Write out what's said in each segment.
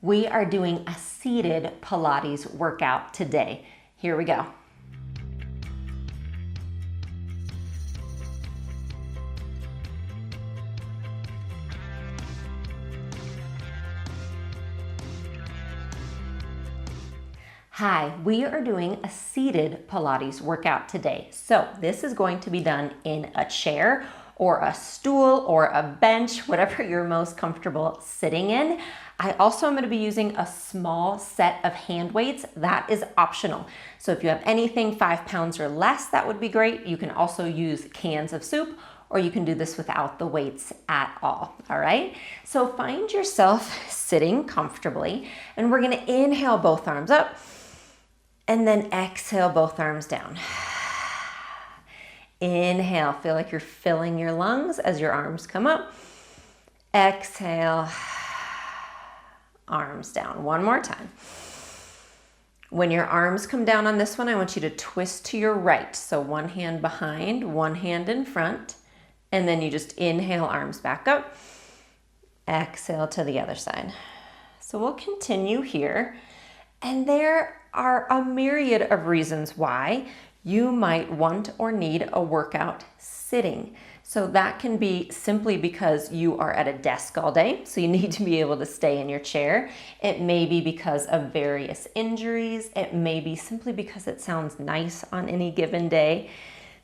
We are doing a seated Pilates workout today. Here we go. Hi, we are doing a seated Pilates workout today. So this is going to be done in a chair or a stool or a bench, whatever you're most comfortable sitting in. I also am going to be using a small set of hand weights. That is optional. So if you have anything 5 pounds or less, that would be great. You can also use cans of soup, or you can do this without the weights at all right? So find yourself sitting comfortably, and we're going to inhale both arms up, and then exhale both arms down. Inhale, feel like you're filling your lungs as your arms come up. Exhale, arms down. One more time. When your arms come down on this one, I want you to twist to your right. So one hand behind, one hand in front, and then you just inhale, arms back up. Exhale to the other side. So we'll continue here. And there are a myriad of reasons why you might want or need a workout sitting. So that can be simply because you are at a desk all day, so you need to be able to stay in your chair. It may be because of various injuries. It may be simply because it sounds nice on any given day.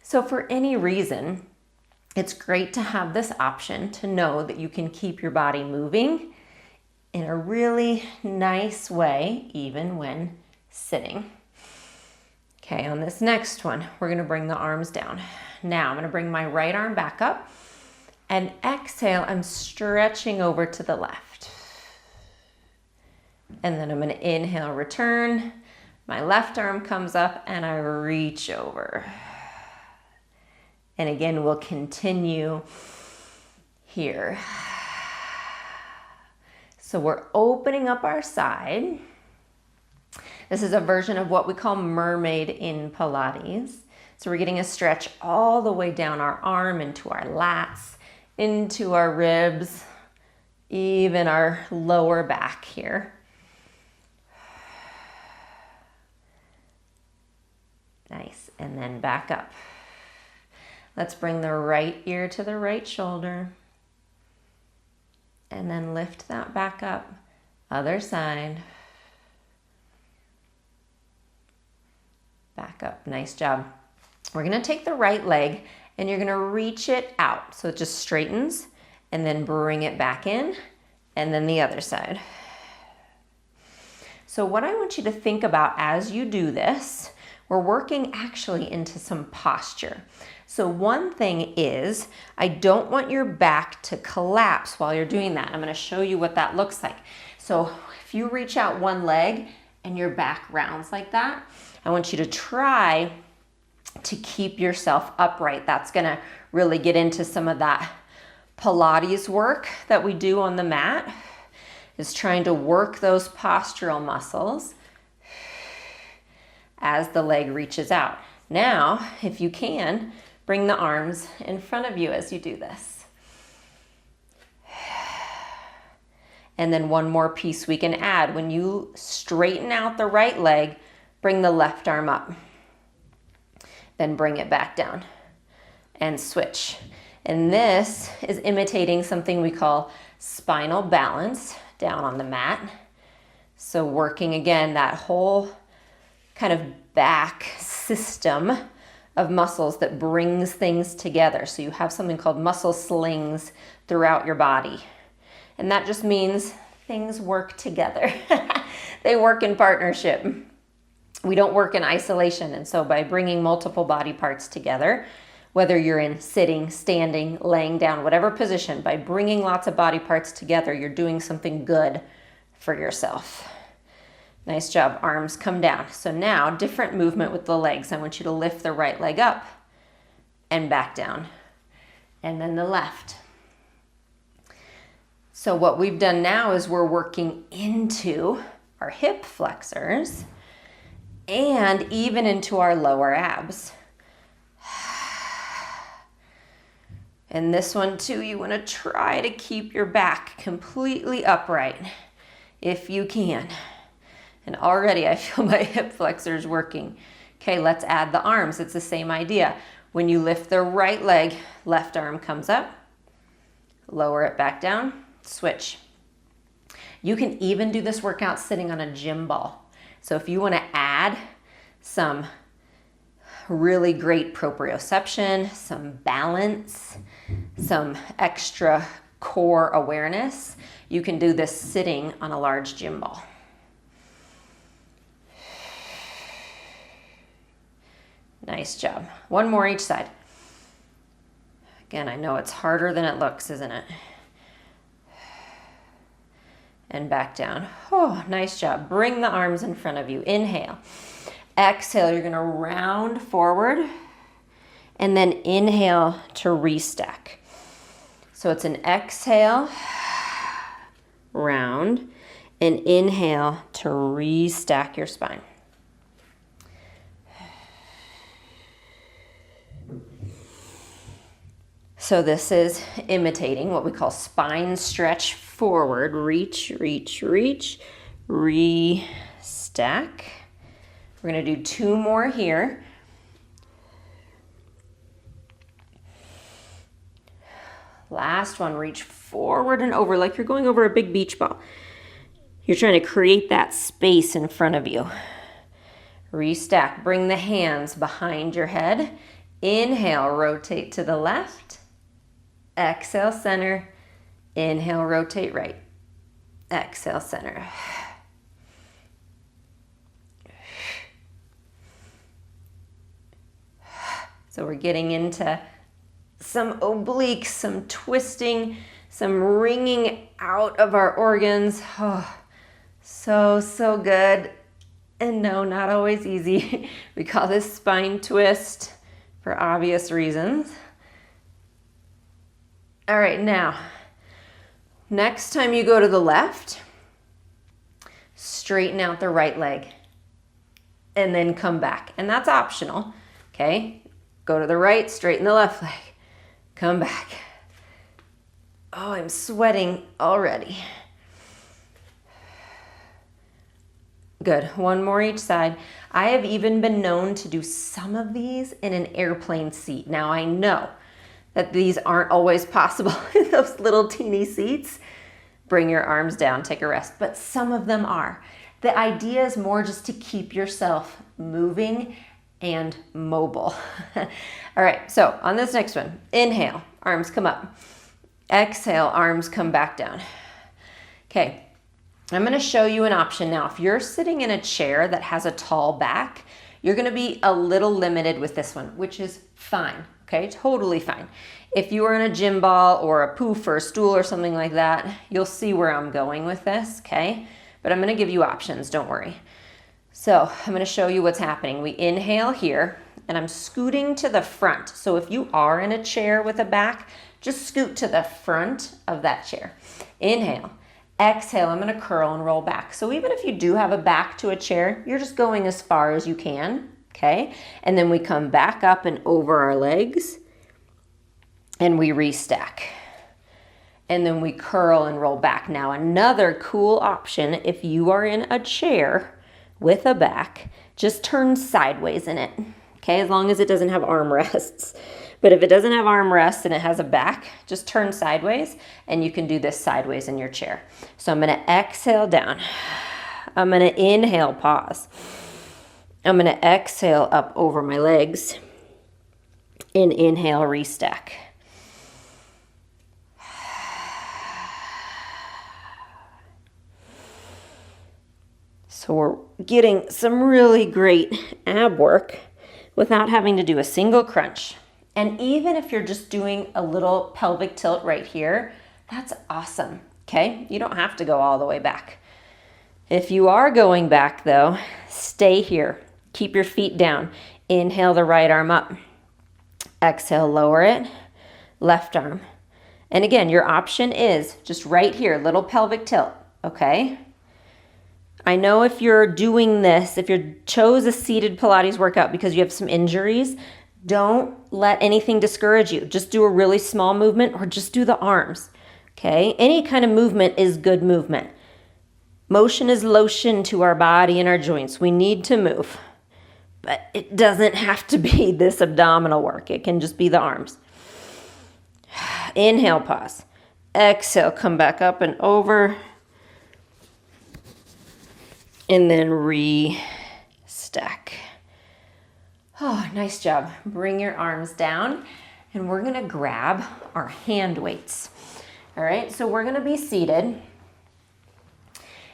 So for any reason, it's great to have this option to know that you can keep your body moving in a really nice way, even when sitting. Okay, on this next one, we're gonna bring the arms down. Now I'm gonna bring my right arm back up, and exhale, I'm stretching over to the left. And then I'm gonna inhale, return. My left arm comes up and I reach over. And again, we'll continue here. So we're opening up our side. This is a version of what we call mermaid in Pilates. So we're getting a stretch all the way down our arm, into our lats, into our ribs, even our lower back here. Nice, and then back up. Let's bring the right ear to the right shoulder. And then lift that back up. Other side. Back up, nice job. We're gonna take the right leg and you're gonna reach it out. So it just straightens, and then bring it back in, and then the other side. So what I want you to think about as you do this, we're working actually into some posture. So one thing is, I don't want your back to collapse while you're doing that. I'm gonna show you what that looks like. So if you reach out one leg and your back rounds like that, I want you to try to keep yourself upright. That's gonna really get into some of that Pilates work that we do on the mat, is trying to work those postural muscles as the leg reaches out. Now, if you can, bring the arms in front of you as you do this. And then one more piece we can add. When you straighten out the right leg, bring the left arm up. Then bring it back down and switch. And this is imitating something we call spinal balance down on the mat. So working again, that whole kind of back system of muscles that brings things together. So you have something called muscle slings throughout your body. And that just means things work together. They work in partnership. We don't work in isolation. And so by bringing multiple body parts together, whether you're in sitting, standing, laying down, whatever position, by bringing lots of body parts together, you're doing something good for yourself. Nice job. Arms come down. So now, different movement with the legs. I want you to lift the right leg up and back down. And then the left. So what we've done now is we're working into our hip flexors and even into our lower abs. And this one too, you want to try to keep your back completely upright. if you can. And already I feel my hip flexors working. Okay, let's add the arms. It's the same idea. When you lift the right leg, left arm comes up, lower it back down, switch. You can even do this workout sitting on a gym ball. So if you want to add some really great proprioception, some balance, some extra core awareness, you can do this sitting on a large gym ball. Nice job. One more each side. Again, I know it's harder than it looks, isn't it? And back down. Oh, nice job. Bring the arms in front of you. Inhale. Exhale, you're gonna round forward and then inhale to restack. So it's an exhale, round, and inhale to restack your spine. So this is imitating what we call spine stretch forward. Reach, reach, reach, restack. We're going to do 2 more here. Last one, reach forward and over like you're going over a big beach ball. You're trying to create that space in front of you. Restack. Bring the hands behind your head. Inhale, rotate to the left. Exhale, center. Inhale, rotate right. Exhale, center. So we're getting into some obliques, some twisting, some wringing out of our organs. Oh, so good. And no, not always easy. We call this spine twist for obvious reasons. All right, now, next time you go to the left, straighten out the right leg and then come back. And that's optional, okay? Go to the right, straighten the left leg, come back. Oh, I'm sweating already. Good, one more each side. I have even been known to do some of these in an airplane seat. Now I know that these aren't always possible in those little teeny seats. Bring your arms down, take a rest, but some of them are. The idea is more just to keep yourself moving and mobile. All right, so on this next one, inhale, arms come up. Exhale, arms come back down. Okay, I'm gonna show you an option now. If you're sitting in a chair that has a tall back, you're gonna be a little limited with this one, which is fine, okay, totally fine. If you were in a gym ball or a poof or a stool or something like that, you'll see where I'm going with this, okay? But I'm gonna give you options, don't worry. So I'm gonna show you what's happening. We inhale here, and I'm scooting to the front. So if you are in a chair with a back, just scoot to the front of that chair. Inhale. Exhale, I'm gonna curl and roll back. So even if you do have a back to a chair, you're just going as far as you can, okay? And then we come back up and over our legs, and we restack. And then we curl and roll back. Now another cool option, if you are in a chair with a back, just turn sideways in it, okay? As long as it doesn't have armrests. But if it doesn't have armrests and it has a back, just turn sideways, and you can do this sideways in your chair. So I'm gonna exhale down. I'm gonna inhale, pause. I'm gonna exhale up over my legs, and inhale, restack. So we're getting some really great ab work without having to do a single crunch. And even if you're just doing a little pelvic tilt right here, that's awesome, okay? You don't have to go all the way back. If you are going back though, stay here. Keep your feet down. Inhale the right arm up. Exhale, lower it. Left arm. And again, your option is just right here, little pelvic tilt, okay? I know if you're doing this, if you chose a seated Pilates workout because you have some injuries, don't let anything discourage you. Just do a really small movement or just do the arms, okay? Any kind of movement is good movement. Motion is lotion to our body and our joints. We need to move, but it doesn't have to be this abdominal work. It can just be the arms. Inhale, pause. Exhale, come back up and over. And then re-stack. Oh, nice job. Bring your arms down and we're gonna grab our hand weights. All right, so we're gonna be seated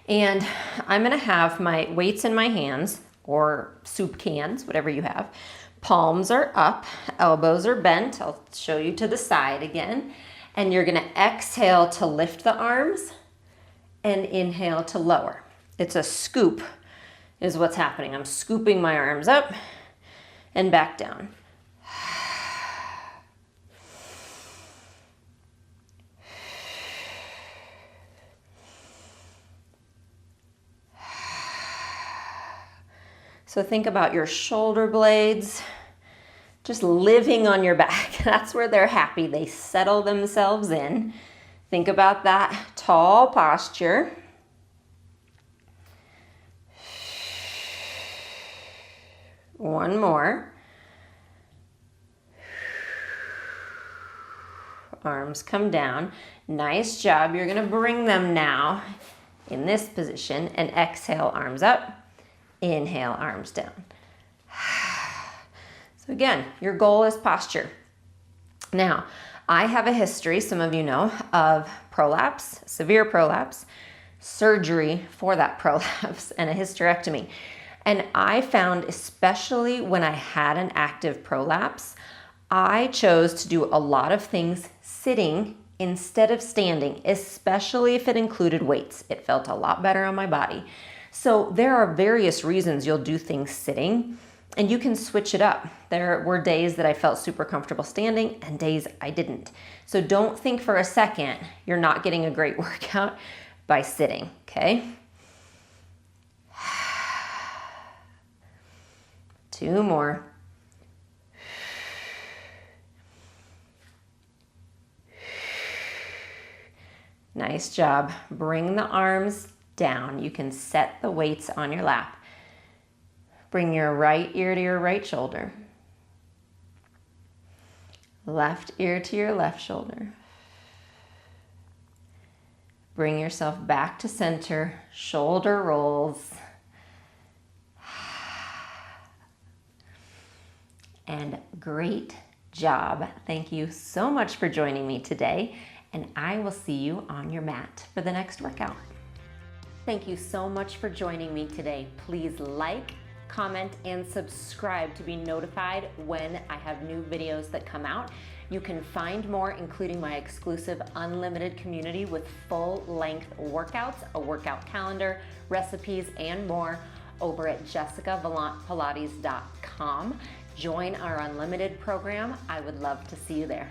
and I'm gonna have my weights in my hands or soup cans, whatever you have. Palms are up, elbows are bent. I'll show you to the side again. And you're gonna exhale to lift the arms and inhale to lower. It's a scoop is what's happening. I'm scooping my arms up and back down. So think about your shoulder blades just living on your back. That's where they're happy. They settle themselves in. Think about that tall posture. One more. Arms come down. Nice job. You're gonna bring them now in this position and exhale, arms up. Inhale, arms down. So again, your goal is posture. Now, I have a history, some of you know, of prolapse, severe prolapse, surgery for that prolapse, and a hysterectomy. And I found, especially when I had an active prolapse, I chose to do a lot of things sitting instead of standing, especially if it included weights. It felt a lot better on my body. So there are various reasons you'll do things sitting, and you can switch it up. There were days that I felt super comfortable standing and days I didn't. So don't think for a second you're not getting a great workout by sitting, okay? 2 more. Nice job. Bring the arms down. You can set the weights on your lap. Bring your right ear to your right shoulder. Left ear to your left shoulder. Bring yourself back to center. Shoulder rolls. And great job. Thank you so much for joining me today, and I will see you on your mat for the next workout. Thank you so much for joining me today. Please like, comment, and subscribe to be notified when I have new videos that come out. You can find more, including my exclusive unlimited community with full-length workouts, a workout calendar, recipes, and more over at jessicavalantpilates.com. Join our unlimited program. I would love to see you there.